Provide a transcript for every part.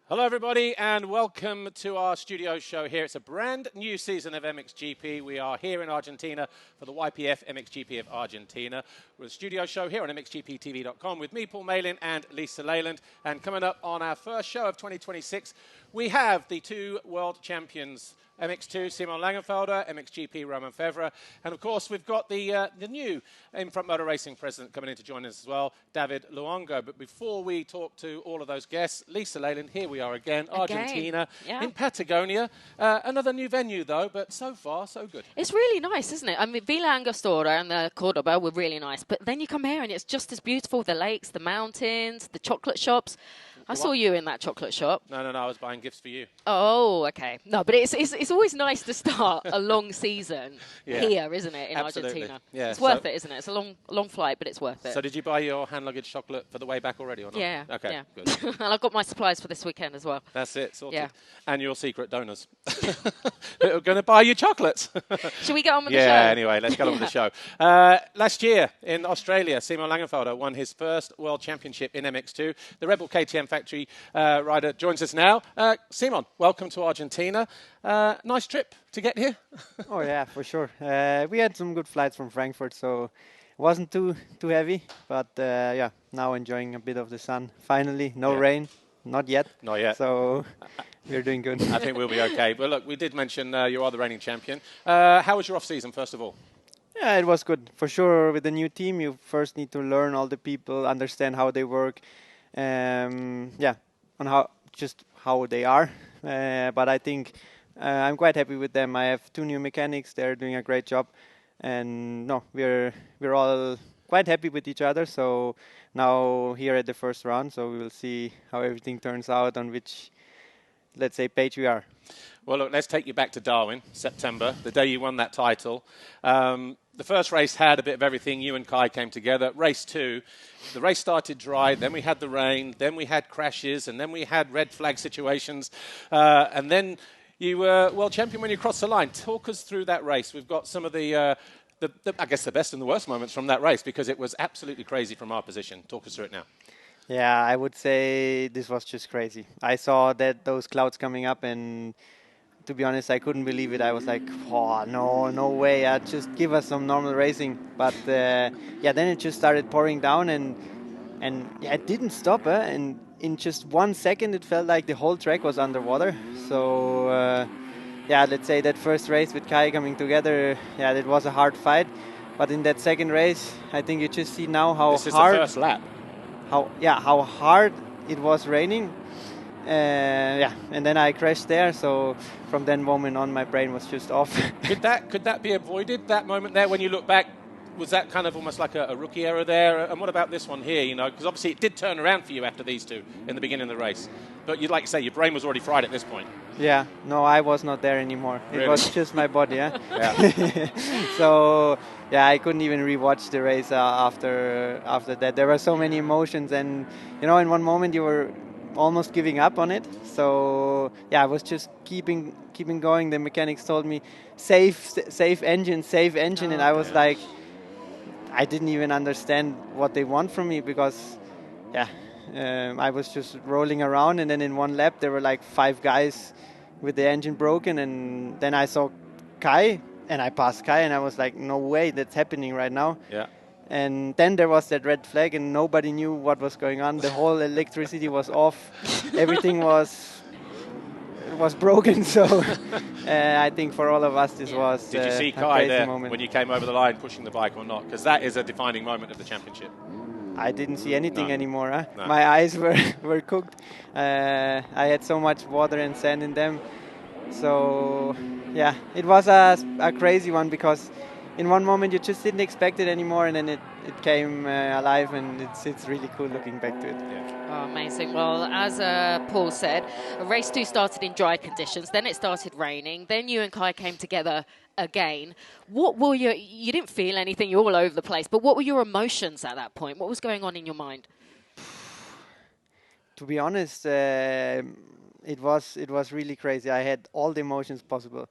Hello everybody and welcome to our studio show here. It's a brand new season of MXGP. We are here in Argentina for the YPF MXGP of Argentina. We're a studio show here on MXGP-TV.com with me, Paul Malin, and Lisa Leyland. And coming up on our first show of 2026, we have the two world champions, MX2 Simon Langenfelder, MXGP Roman Febvre, and of course we've got the new Infront Motor Racing president coming in to join us as well, David Luongo. But before we talk to all of those guests, Lisa Leyland, here we are again, Argentina, in Patagonia. Another new venue though, but so far so good. It's really nice, isn't it? I mean, Villa Angostura and the Cordoba were really nice, but then you come here and it's just as beautiful. The lakes, the mountains, the chocolate shops. I saw you in that chocolate shop. No, I was buying gifts for you. Oh, okay. No, but it's always nice to start a long season here, isn't it, in Absolutely. Argentina? Yeah, it's worth it, isn't it? It's a long flight, but it's worth it. So did you buy your hand luggage chocolate for the way back already or not? Yeah. Okay, yeah. good. And I've got my supplies for this weekend as well. That's it, sorted. Yeah. And your secret donors who are going to buy you chocolates. Shall we get on with the show? Yeah, anyway, let's get on with the show. Last year in Australia, Simon Langenfelder won his first World Championship in MX2. The Rebel KTM factory rider joins us now. Simon, welcome to Argentina. Nice trip to get here. Oh yeah, for sure. We had some good flights from Frankfurt, so it wasn't too heavy. But yeah, now enjoying a bit of the sun. Finally, no rain, not yet. Not yet. So we're doing good. I think we'll be okay. But look, we did mention you are the reigning champion. How was your off-season, first of all? Yeah, it was good. For sure, with the new team, you first need to learn all the people, understand how they work. Yeah, on how they are. But I think I'm quite happy with them. I have two new mechanics. They're doing a great job. And no, we're all quite happy with each other. So now here at the first round, so we will see how everything turns out, on which, let's say, page we are. Well, look, let's take you back to Darwin, September, the day you won that title. The first race had a bit of everything. You and Kai came together. Race 2, the race started dry. Then we had the rain. Then we had crashes. And then we had red flag situations. And then you were world champion when you crossed the line. Talk us through that race. We've got some of the I guess, the best and the worst moments from that race, because it was absolutely crazy from our position. Talk us through it now. Yeah, I would say this was just crazy. I saw those clouds coming up, and to be honest, I couldn't believe it. I was like, oh, no way. Just give us some normal racing. But yeah, then it just started pouring down, and yeah, it didn't stop. And in just 1 second, it felt like the whole track was underwater. So yeah, let's say that first race with Kai coming together, yeah, that was a hard fight. But in that second race, I think you just see now how hard. This is the first lap. How hard it was raining. Yeah, and then I crashed there. So from that moment on, my brain was just off. Could that be avoided? That moment there, when you look back, was that kind of almost like a rookie error there? And what about this one here? You know, because obviously it did turn around for you after these two in the beginning of the race. But you'd like to say your brain was already fried at this point. Yeah, no, I was not there anymore. Really? It was just my body. Yeah. Yeah. So yeah, I couldn't even rewatch the race after that. There were so many emotions, and you know, in one moment you were almost giving up on it. So yeah, I was just keeping going. The mechanics told me save engine, and I was like, I didn't even understand what they want from me, because yeah, I was just rolling around, and then in one lap there were like 5 guys with the engine broken, and then I saw Kai, and I passed Kai, and I was like, no way, that's happening right now. Yeah. And then there was that red flag, and nobody knew what was going on. The whole electricity was off. Everything was broken. So I think for all of us this was Did you see a Kai crazy there moment. when you came over the line pushing the bike or not? Because that is a defining moment of the championship. I didn't see anything anymore. Huh? No. My eyes were cooked. I had so much water and sand in them. So yeah, it was a crazy one, because in one moment you just didn't expect it anymore, and then it came alive, and it's really cool looking back to it. Yeah. Oh, amazing. Well, as Paul said, race 2 started in dry conditions, then it started raining, then you and Kai came together again. What were you didn't feel anything, you're all over the place, but what were your emotions at that point? What was going on in your mind? To be honest, it was really crazy. I had all the emotions possible.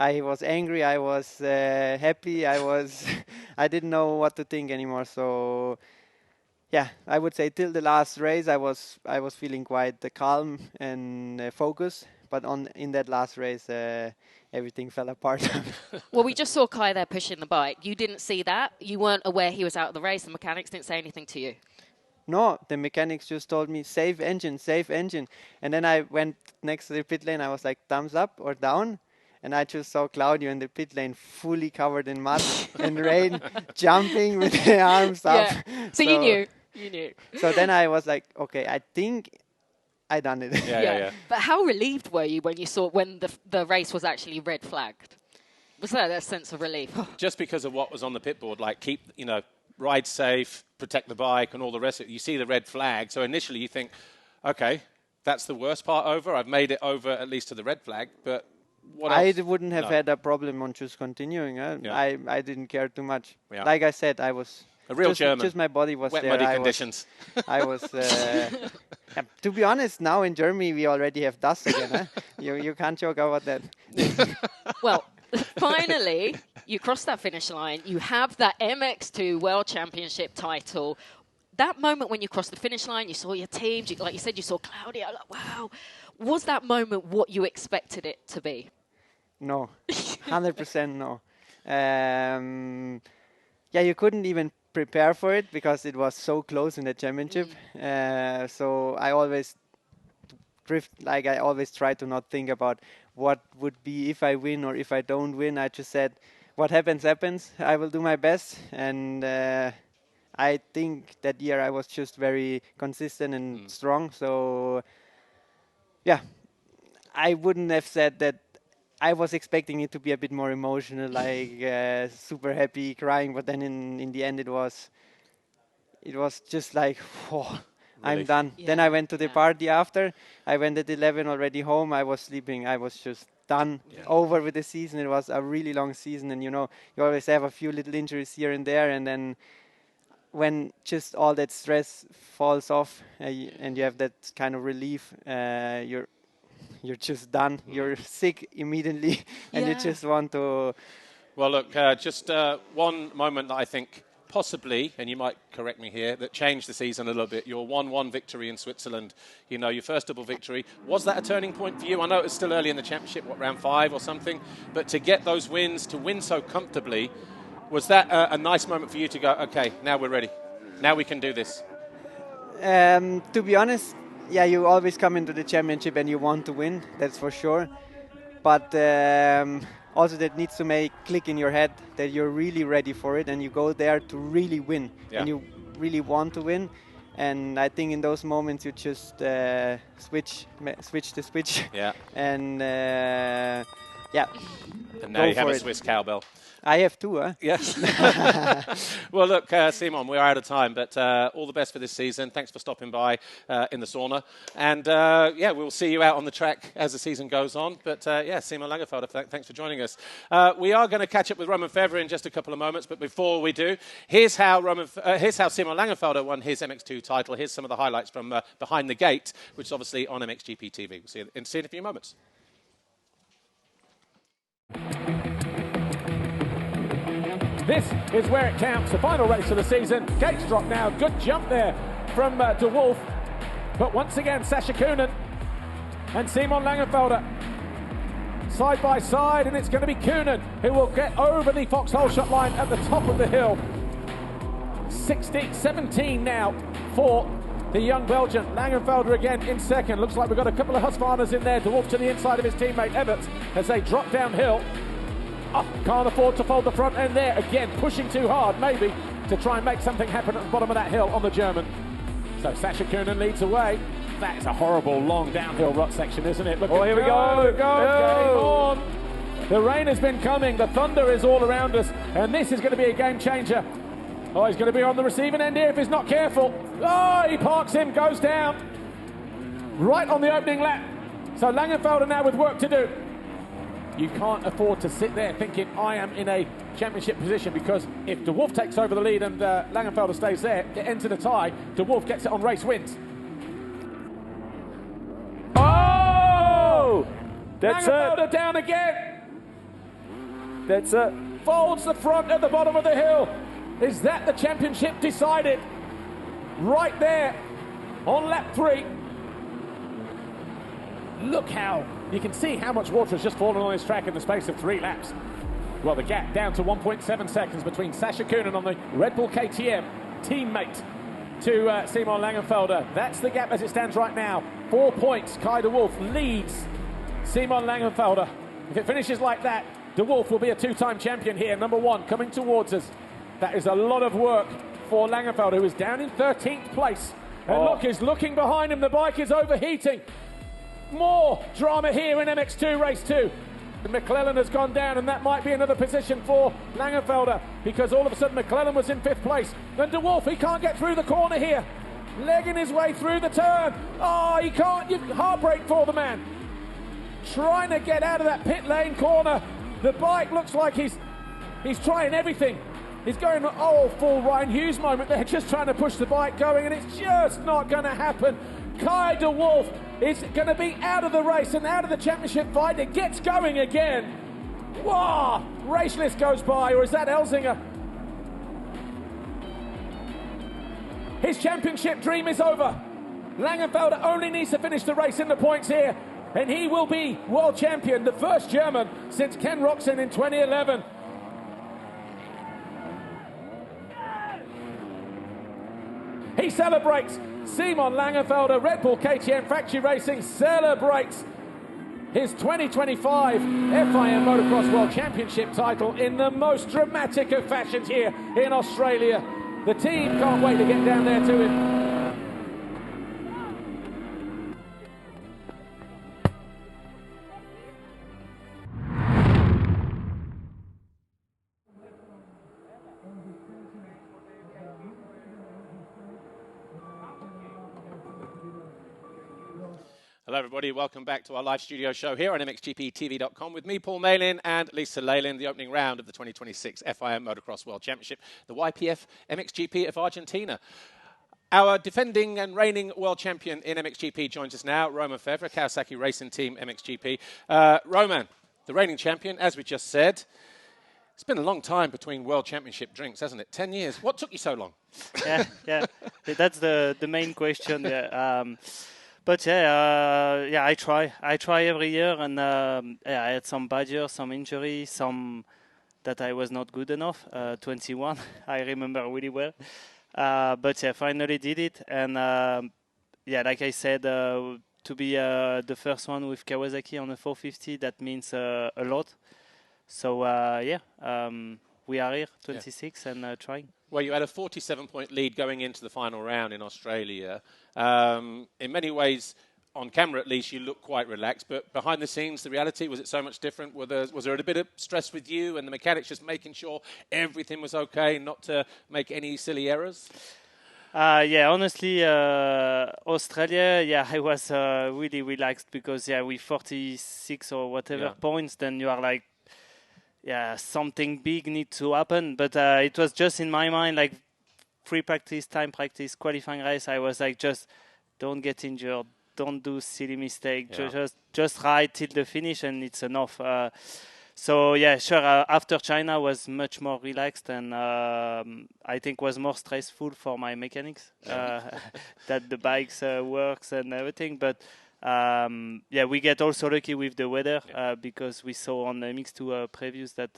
I was angry, I was happy, I didn't know what to think anymore. So yeah, I would say till the last race, I was feeling quite calm and focused. But in that last race, everything fell apart. Well, we just saw Kai there pushing the bike. You didn't see that. You weren't aware he was out of the race. The mechanics didn't say anything to you. No, the mechanics just told me, save engine, save engine. And then I went next to the pit lane. I was like, thumbs up or down? And I just saw Claudio in the pit lane fully covered in mud and rain, jumping with the arms up. Yeah. So you knew. You knew. So then I was like, okay, I think I done it. Yeah. But how relieved were you when you saw when the race was actually red flagged? Was there that sense of relief? Just because of what was on the pit board, like keep, ride safe, protect the bike and all the rest of it. You see the red flag. So initially you think, okay, that's the worst part over. I've made it over at least to the red flag, but what else? I wouldn't have had a problem on just continuing. I didn't care too much. Yeah. Like I said, I was a real German. Just my body was wet, there. muddy conditions. I was. To be honest, now in Germany we already have dust again. Huh? You can't joke about that. Well, finally, you crossed that finish line. You have that MX2 World Championship title. That moment when you crossed the finish line, you saw your team. Like you said, you saw Claudio. Like, wow. Was that moment what you expected it to be? No, 100% no. Yeah, you couldn't even prepare for it because it was so close in the championship. So I always try to not think about what would be if I win or if I don't win. I just said, what happens, happens. I will do my best. And I think that year I was just very consistent and strong. So, yeah, I wouldn't have said that. I was expecting it to be a bit more emotional, like super happy, crying. But then in the end, it was just like, oh, I'm done. Yeah. Then I went to the party after. I went at 11 already home. I was sleeping. I was just done, over with the season. It was a really long season. And, you always have a few little injuries here and there. And then when just all that stress falls off and you have that kind of relief, you're just done. You're sick immediately, and you just want to... Well, look, just one moment that I think possibly, and you might correct me here, that changed the season a little bit. Your 1-1 victory in Switzerland, your first double victory. Was that a turning point for you? I know it was still early in the championship, round 5 or something, but to get those wins, to win so comfortably, was that a nice moment for you to go, okay, now we're ready. Now we can do this? To be honest, yeah, you always come into the championship and you want to win, that's for sure. But also that needs to click in your head that you're really ready for it and you go there to really win. Yeah. And you really want to win. And I think in those moments you just switch the switch. Yeah. And And now you have a Swiss cowbell. I have 2, huh? Yes. Well, look, Simon, we are out of time, but all the best for this season. Thanks for stopping by in the sauna. And, we'll see you out on the track as the season goes on. But, Simon Langenfelder, thanks for joining us. We are going to catch up with Roman Febvre in just a couple of moments, but before we do, here's how Simon Langenfelder won his MX2 title. Here's some of the highlights from Behind the Gate, which is obviously on MXGP-TV. We'll see you in a few moments. This is where it counts, the final race of the season. Gates drop now, good jump there from De Wolf. But once again, Sascha Kühnen and Simon Langenfelder side by side, and it's going to be Kühnen who will get over the foxhole shot line at the top of the hill. 17 now for the young Belgian. Langenfelder again in second. Looks like we've got a couple of Husqvarnas in there. De Wolf to the inside of his teammate Evert as they drop downhill. Oh, can't afford to fold the front end there. Again, pushing too hard, maybe, to try and make something happen at the bottom of that hill on the German. So Sascha Kühnen leads away. That is a horrible, long downhill rut section, isn't it? Look, here we go. Game on. The rain has been coming. The thunder is all around us. And this is going to be a game changer. Oh, he's going to be on the receiving end here if he's not careful. Oh, he parks him, goes down. Right on the opening lap. So Langenfelder now with work to do. You can't afford to sit there thinking, I am in a championship position, because if De Wolf takes over the lead and Langenfelder stays there, it ends in a tie. De Wolf gets it on race wins. Oh! Langenfelder down again. That's it. Folds the front at the bottom of the hill. Is that the championship decided? right there on lap 3. Look how you can see how much water has just fallen on this track in the space of 3 laps. Well, the gap down to 1.7 seconds between Sasha Kunin on the Red Bull KTM, teammate to Simon Langenfelder. That's the gap as it stands right now. 4 points. Kai de Wolf leads Simon Langenfelder. If it finishes like that, de Wolf will be a 2-time champion here. Number 1 coming towards us. That is a lot of work for Langenfelder, who is down in 13th place. And look, he's looking behind him. The bike is overheating. More drama here in MX2 Race 2. McClellan has gone down, and that might be another position for Langenfelder, because all of a sudden McClellan was in 5th place. Then de Wolf, he can't get through the corner here. Legging his way through the turn. Oh, he can't. Heartbreak for the man. Trying to get out of that pit lane corner. The bike looks like he's trying everything. He's going, full Ryan Hughes moment there, just trying to push the bike going, and it's just not going to happen. Kai de Wolf is going to be out of the race and out of the championship fight. It gets going again. Wow! Race list goes by, or is that Elzinger? His championship dream is over. Langenfelder only needs to finish the race in the points here, and he will be world champion, the first German since Ken Roczen in 2011. He celebrates. Simon Langenfelder, Red Bull KTM Factory Racing, celebrates his 2025 FIM Motocross World Championship title in the most dramatic of fashions here in Australia. The team can't wait to get down there to him. Hello, everybody. Welcome back to our live studio show here on MXGP-TV.com with me, Paul Malin, and Lisa Leyland, the opening round of the 2026 FIM Motocross World Championship, the YPF MXGP of Argentina. Our defending and reigning world champion in MXGP joins us now, Roman Febvre, Kawasaki Racing Team MXGP. Roman, the reigning champion, as we just said. It's been a long time between world championship drinks, hasn't it? 10 years. What took you so long? Yeah. That's the main question. Yeah. But I try every year, and I had some bad years, some injuries, some that I was not good enough. 21, I remember really well. But finally did it, and like I said, to be the first one with Kawasaki on the 450, that means a lot. So we are here, 26, and trying. Well, you had a 47-point lead going into the final round in Australia. In many ways, on camera at least, you look quite relaxed. But behind the scenes, the reality, was it so much different? Was there a bit of stress with you and the mechanics just making sure everything was okay, not to make any silly errors? Honestly, Australia, I was really relaxed because, with 46 or whatever points, then you are like, something big needs to happen. But it was just in my mind, like free practice, time practice, qualifying race. I was like, just don't get injured, don't do silly mistake, just ride till the finish, and it's enough. After China was much more relaxed, and I think was more stressful for my mechanics that the bikes works and everything. But we get also lucky with the weather because we saw on the MX2 previews that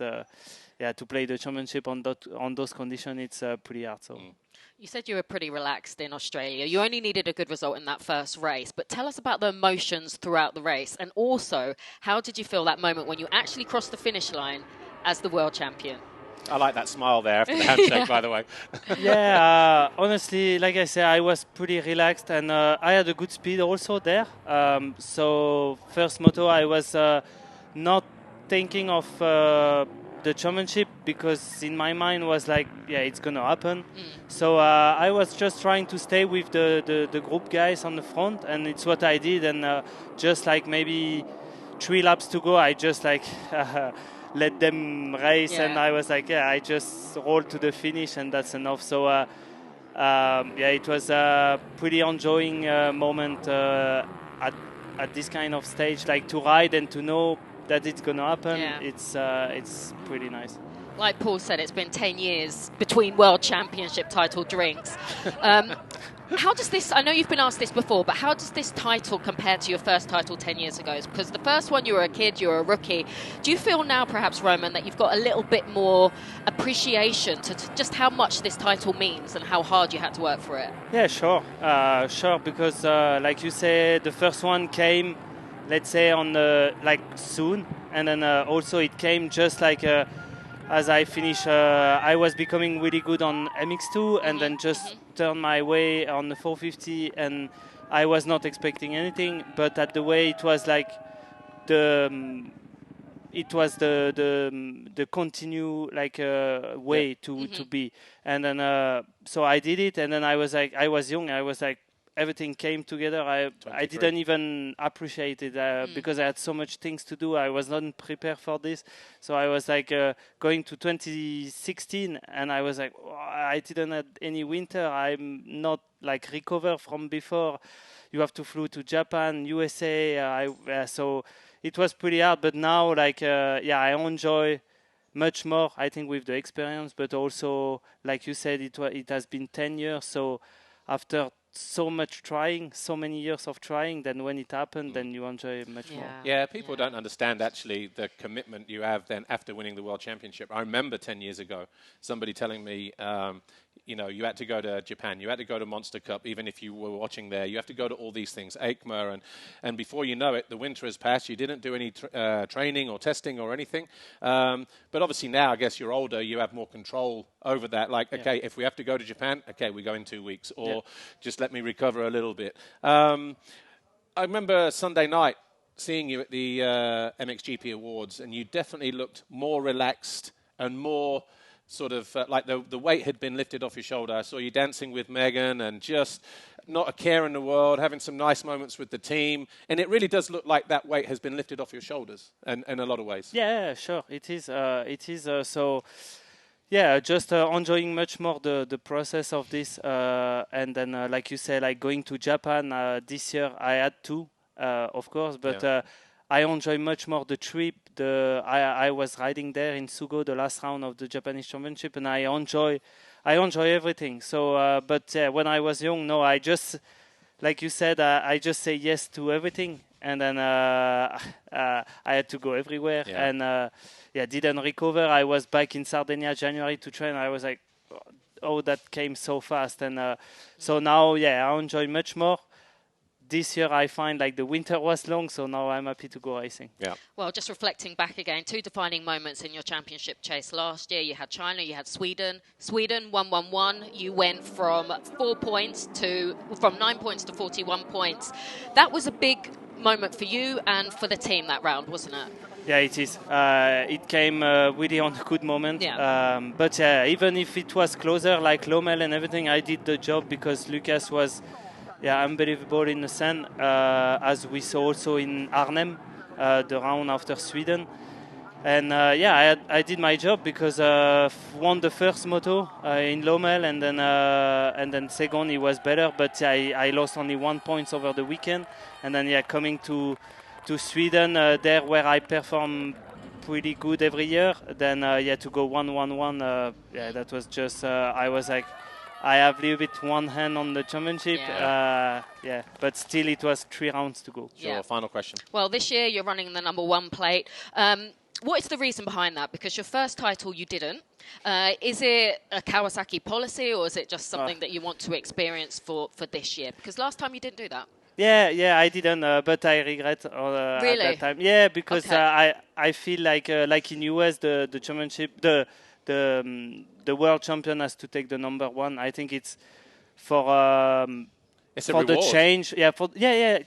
to play the championship on those conditions, it's pretty hard. So. You said you were pretty relaxed in Australia. You only needed a good result in that first race, but tell us about the emotions throughout the race, and also how did you feel that moment when you actually crossed the finish line as the world champion? I like that smile there after the handshake, by the way. Honestly, like I said, I was pretty relaxed, and I had a good speed also there. So first moto, I was not thinking of the championship, because in my mind was like, it's gonna happen. So I was just trying to stay with the group guys on the front, and it's what I did. And just like maybe 3 laps to go, I just like let them race, and I was like, I just rolled to the finish, and that's enough. So it was a pretty enjoying moment at this kind of stage, like to ride and to know that it's gonna happen. It's pretty nice. like Paul said, it's been 10 years between World Championship title drinks. How does this, I know you've been asked this before, but how does this title compare to your first title 10 years ago? Because the first one, you were a kid, you were a rookie. Do you feel now, perhaps, Roman, that you've got a little bit more appreciation to just how much this title means and how hard you had to work for it? Yeah, sure. Sure, because like you said, the first one came, let's say, on like soon. And then also it came just like as I finished, I was becoming really good on MX2 and then just turned my way on the 450, and I was not expecting anything, but at the way it was like the continue like way to be, and then so I did it, and then I was like, I was young, I was like, everything came together. I didn't even appreciate it because I had so much things to do. I was not prepared for this. So I was like going to 2016 and I was like, oh, I didn't have any winter. I'm not like recover from before. You have to fly to Japan, USA. So it was pretty hard. But now like, I enjoy much more, I think, with the experience. But also, like you said, it has been 10 years. So after so much trying, so many years of trying, then when it happened, then you enjoy it much more. Yeah, people don't understand actually the commitment you have then after winning the World Championship. I remember 10 years ago somebody telling me, you had to go to Japan, you had to go to Monster Cup, even if you were watching there, you have to go to all these things, EICMA, and before you know it, the winter has passed, you didn't do any training or testing or anything. But obviously now, I guess you're older, you have more control over that. Like, okay, if we have to go to Japan, okay, we go in 2 weeks, or just let me recover a little bit. I remember Sunday night seeing you at the MXGP Awards, and you definitely looked more relaxed and more sort of like the weight had been lifted off your shoulder. I saw you dancing with Megan and just not a care in the world, having some nice moments with the team. And it really does look like that weight has been lifted off your shoulders in a lot of ways. Yeah, sure. It is. So, yeah, just enjoying much more the process of this. And then, like you said, like going to Japan this year, I had to, of course, but I enjoy much more the trip. I was riding there in Sugo, the last round of the Japanese Championship, and I enjoy everything. So, but when I was young, no, I just, like you said, I just say yes to everything, and then I had to go everywhere, and didn't recover. I was back in Sardinia January to train. I was like, oh, that came so fast, and so now, I enjoy much more. This year I find like the winter was long, so now I'm happy to go racing. Yeah. Well, just reflecting back again, two defining moments in your championship chase last year. You had China, you had Sweden. Sweden 1-1-1. You went from 9 points to 41 points. That was a big moment for you and for the team that round, wasn't it? Yeah, it is. It came really on a good moment. Yeah. But even if it was closer, like Lommel and everything, I did the job because Lucas was unbelievable in the sand, as we saw also in Arnhem, the round after Sweden. And I did my job because won the first moto in Lommel, and then second he was better, but I lost only 1 point over the weekend. And then coming to Sweden, there where I perform pretty good every year, then to go 1-1-1, that was just I was like, I have a little bit one hand on the championship, but still it was 3 rounds to go. Sure, final question. Well, this year you're running the number 1 plate. What is the reason behind that? Because your first title you didn't. Is it a Kawasaki policy, or is it just something that you want to experience for this year? Because last time you didn't do that. Yeah, I didn't, but I regret really? At that time. Yeah, because I feel like in US the championship, the world champion has to take the number 1. I think it's for the change.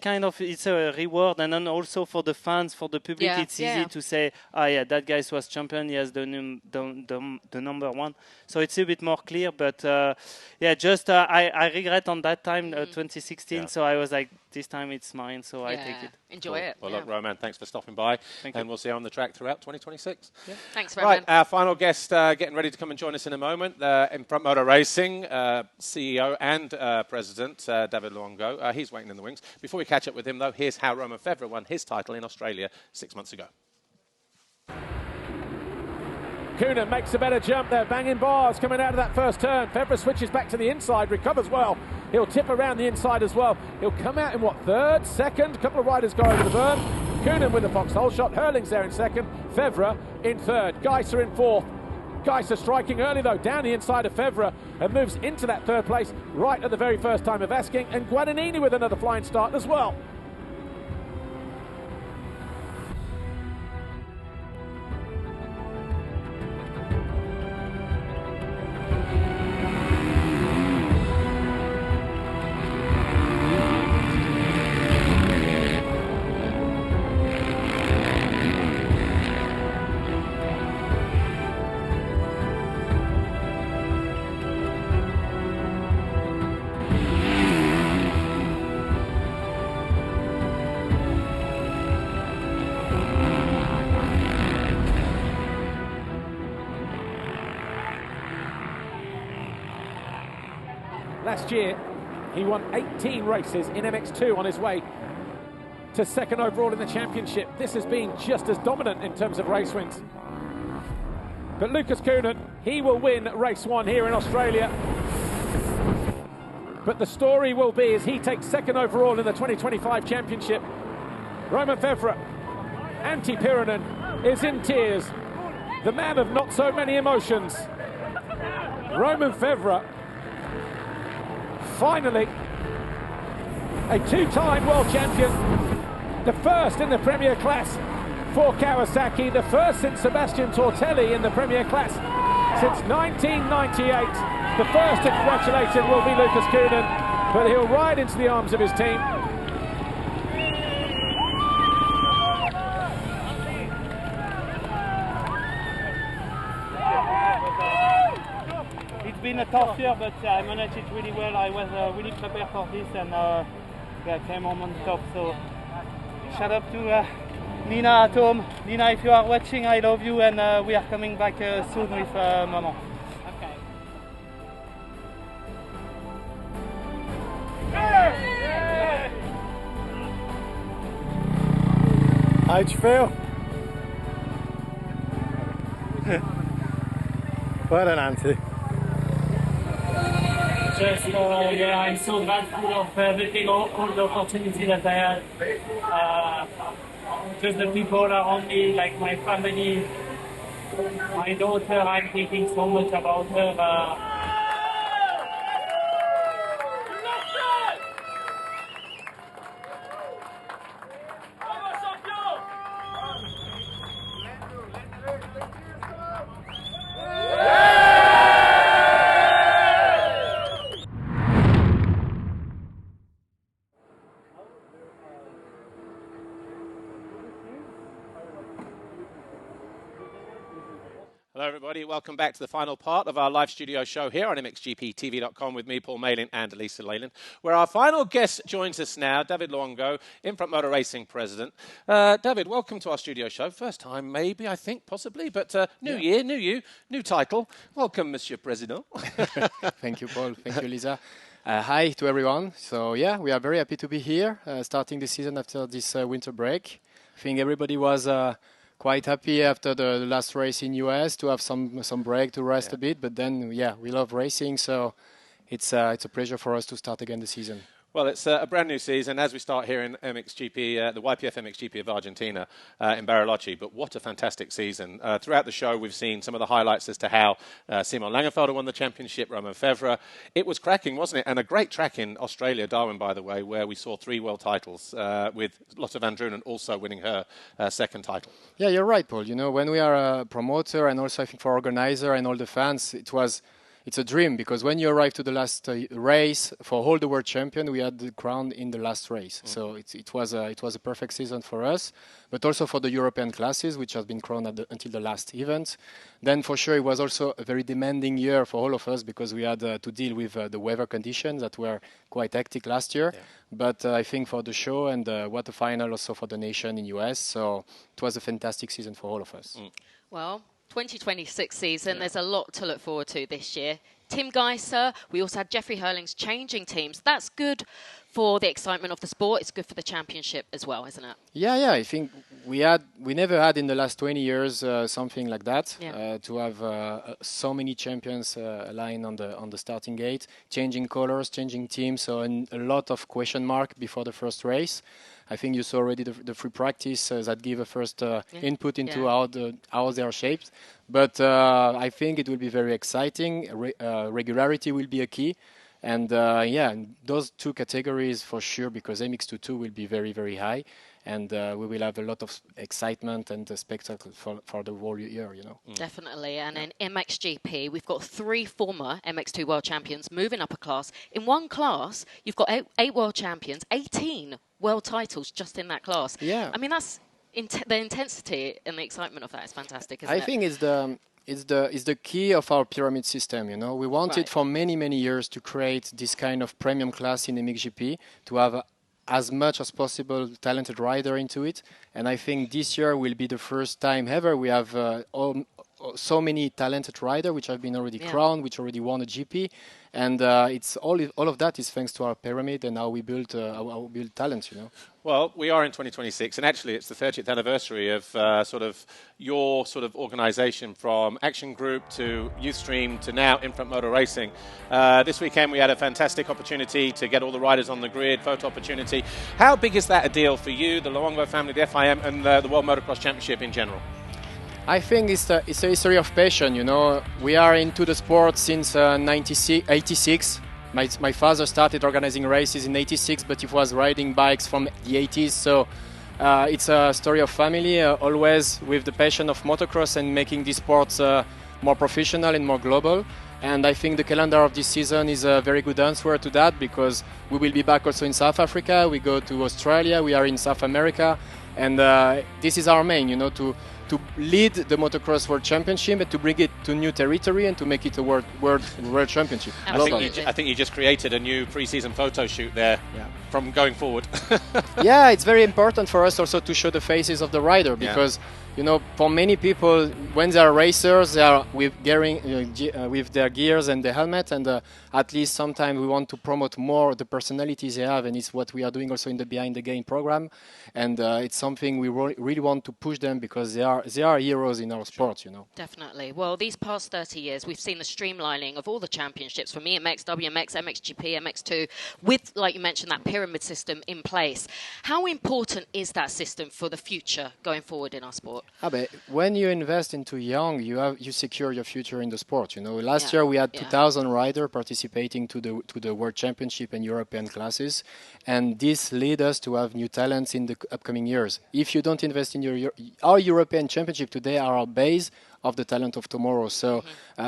Kind of. It's a reward, and then also for the fans, for the public, it's easy to say, that guy was champion. He has the number 1. So it's a bit more clear. But I regret on that time 2016. Yeah. So I was like, this time it's mine. So I take it. Enjoy it. Well, look, Roman, thanks for stopping by, and we'll see you on the track throughout 2026. Yeah. Thanks, Roman. Right, our final guest getting ready to come and join us in a moment. Infront Motor Racing CEO and President David Luongo. He's waiting in the wings. Before we catch up with him, though, here's how Roman Febvre won his title in Australia 6 months ago. Kuhnen makes a better jump there, banging bars coming out of that first turn. Febvre switches back to the inside, recovers well. He'll tip around the inside as well. He'll come out in what, third, second? A couple of riders go over the berm. Kuhnen with the foxhole shot. Hurling's there in second. Febvre in third. Geiser in fourth. Geiser striking early though, down the inside of Febvre and moves into that third place right at the very first time of asking. And Guadagnini with another flying start as well. Last year, he won 18 races in MX2 on his way to second overall in the championship. This has been just as dominant in terms of race wins. But Lucas Kuhnen, he will win race one here in Australia. But the story will be as he takes second overall in the 2025 championship. Romain Febvre, Antti Pyränen, is in tears. The man of not so many emotions. Romain Febvre, finally, a two-time world champion, the first in the Premier class for Kawasaki, the first since Sebastian Tortelli in the Premier class since 1998. The first to congratulate him will be Lucas Kuhnen, but he'll ride into the arms of his team. It's been a tough year, but I managed it really well. I was really prepared for this, and came on top. So shout out to Nina at home. Nina, if you are watching, I love you, and we are coming back soon with Maman. Okay. How'd you feel? Well done, Antti. Just, yeah, I'm so grateful of everything, all the opportunity that I had. Just the people around me, like my family, my daughter, I'm thinking so much about her. Hello everybody, welcome back to the final part of our live studio show here on MXGP-TV.com with me, Paul Malin, and Lisa Leyland, where our final guest joins us now, David Luongo, Infront Motor Racing President. David, welcome to our studio show. First time, maybe, I think, possibly, but new year, new you, new title. Welcome, Monsieur President. Thank you, Paul. Thank you, Lisa. Hi to everyone. So, yeah, we are very happy to be here, starting the season after this winter break. I think everybody was quite happy after the last race in US to have some break to rest a bit. But then, yeah, we love racing, so it's a pleasure for us to start again the season. Well, it's a brand new season as we start here in MXGP, the YPF MXGP of Argentina in Bariloche. But what a fantastic season. Throughout the show, we've seen some of the highlights as to how Simon Langenfelder won the championship, Romain Febvre. It was cracking, wasn't it? And a great track in Australia, Darwin, by the way, where we saw 3 world titles with Lotte van Drunen also winning her second title. Yeah, you're right, Paul. You know, when we are a promoter and also I think for organizer and all the fans, it's a dream, because when you arrive to the last race for all the world champion, we had the crown in the last race. So it was a perfect season for us, but also for the European classes, which has been crowned until the last event. Then for sure it was also a very demanding year for all of us, because we had to deal with the weather conditions that were quite hectic last year. Yeah. But I think for the show and what a final also for the nation in US, so it was a fantastic season for all of us. Well, 2026 season, there's a lot to look forward to this year. Tim Geiser, we also had Jeffrey Hurlings changing teams. That's good for the excitement of the sport. It's good for the championship as well, isn't it? Yeah. I think we never had in the last 20 years something like that. To have so many champions aligned on the starting gate, changing colors, changing teams, so a lot of question mark before the first race. I think you saw already the free practice that give a first input into how they are shaped. But I think it will be very exciting. Regularity will be a key. And those two categories for sure, because MX22 will be very, very high. And we will have a lot of excitement and spectacle for the whole year, you know. Definitely. And in MXGP, we've got 3 former MX2 world champions moving up a class. In one class, you've got 8 world champions, 18 world titles just in that class. Yeah. I mean, that's the intensity and the excitement of that is fantastic, isn't it? I think it's the key of our pyramid system, you know. We wanted for many, many years to create this kind of premium class in MXGP, to have as much as possible talented rider into it. And I think this year will be the first time ever we have so many talented riders which have been already crowned, which already won a GP. And it's all of that is thanks to our pyramid and how we build talent, you know. Well, we are in 2026, and actually it's the 30th anniversary of your organisation, from Action Group to Youthstream to now Infront Motor Racing. This weekend we had a fantastic opportunity to get all the riders on the grid, photo opportunity. How big is that a deal for you, the Luongo family, the FIM, and the World Motocross Championship in general? I think it's a history of passion, you know. We are into the sport since 86. My father started organizing races in 86, but he was riding bikes from the 80s. So it's a story of family, always with the passion of motocross and making these sports more professional and more global. And I think the calendar of this season is a very good answer to that, because we will be back also in South Africa. We go to Australia. We are in South America. And this is our main, you know, to lead the Motocross World Championship and to bring it to new territory and to make it a world championship. I think you just created a new pre-season photo shoot there from going forward. Yeah, it's very important for us also to show the faces of the rider, because you know, for many people, when they are racers, they are with their gears and the helmet, and at least sometimes we want to promote more the personalities they have, and it's what we are doing also in the Behind the Game program, and it's something we really want to push them, because they are heroes in our sport, you know. Definitely. Well, these past 30 years, we've seen the streamlining of all the championships from EMX, WMX, MXGP, MX2, with, like you mentioned, that pyramid system in place. How important is that system for the future going forward in our sport? But when you invest into young, you secure your future in the sport. You know, last year we had 2,000 riders participating to the World Championship and European classes, and this led us to have new talents in the upcoming years. If you don't invest in our European Championship today are our base of the talent of tomorrow. So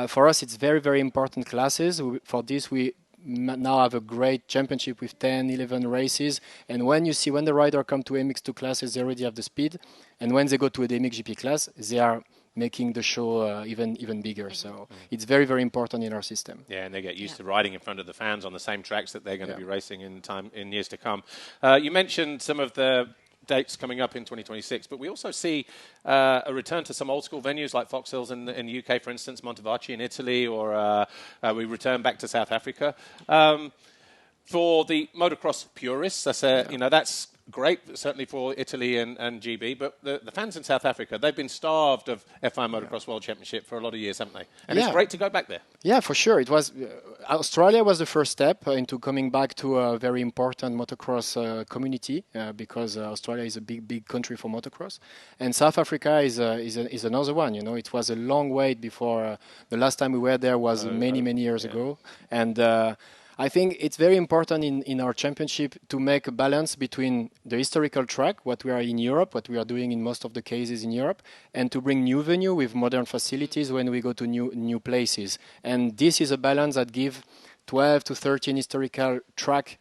for us, it's very, very important classes. For this, we now have a great championship with 10, 11 races. And when the rider come to MX2 classes, they already have the speed. And when they go to the MXGP class, they are making the show even bigger. So it's very, very important in our system. Yeah, and they get used to riding in front of the fans on the same tracks that they're going to be racing in years to come. You mentioned some of the dates coming up in 2026, but we also see a return to some old school venues like Fox Hills in the UK, for instance, Montevarchi in Italy, or we return back to South Africa. For the motocross purists, that's great, certainly for Italy and GB, but the fans in South Africa, they've been starved of FIM Motocross World Championship for a lot of years, haven't they? And it's great to go back there. Yeah, for sure. It was Australia was the first step into coming back to a very important motocross community, because Australia is a big country for motocross, and South Africa is another one. You know, it was a long wait before the last time we were there was many years ago, and I think it's very important in our championship to make a balance between the historical track, what we are in Europe, what we are doing in most of the cases in Europe, and to bring new venue with modern facilities when we go to new places. And this is a balance that gives 12 to 13 historical track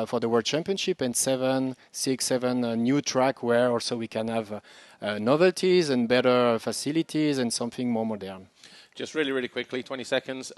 for the World Championship, and 7 new track where also we can have novelties and better facilities and something more modern. Just really quickly, 20 seconds.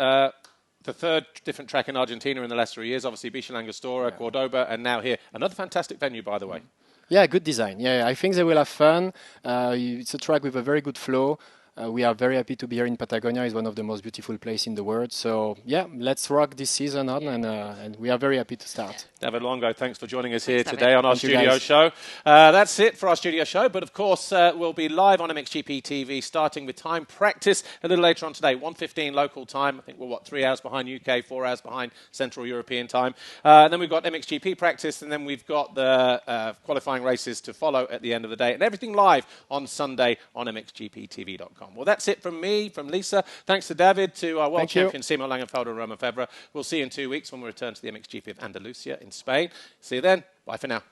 The third different track in Argentina in the last 3 years, obviously Bicha Langostura, Cordoba, and now here. Another fantastic venue, by the way. Yeah, good design. Yeah, I think they will have fun. It's a track with a very good flow. we are very happy to be here in Patagonia. It's one of the most beautiful places in the world. So, yeah, let's rock this season on, and we are very happy to start. David Longo, thanks for joining us here today on our Thank you, studio guys. show. That's it for our studio show, but of course we'll be live on MXGP-TV starting with time practice a little later on today, 1:15 local time. I think we're, 3 hours behind UK, 4 hours behind Central European time. Then we've got MXGP practice, and then we've got the qualifying races to follow at the end of the day, and everything live on Sunday on MXGP-TV.com. Well, that's it from me, from Lisa. Thanks to David, to our world champion Simon Langenfelder and Roman Febvre. We'll see you in 2 weeks when we return to the MXGP of Andalusia in Spain. See you then. Bye for now.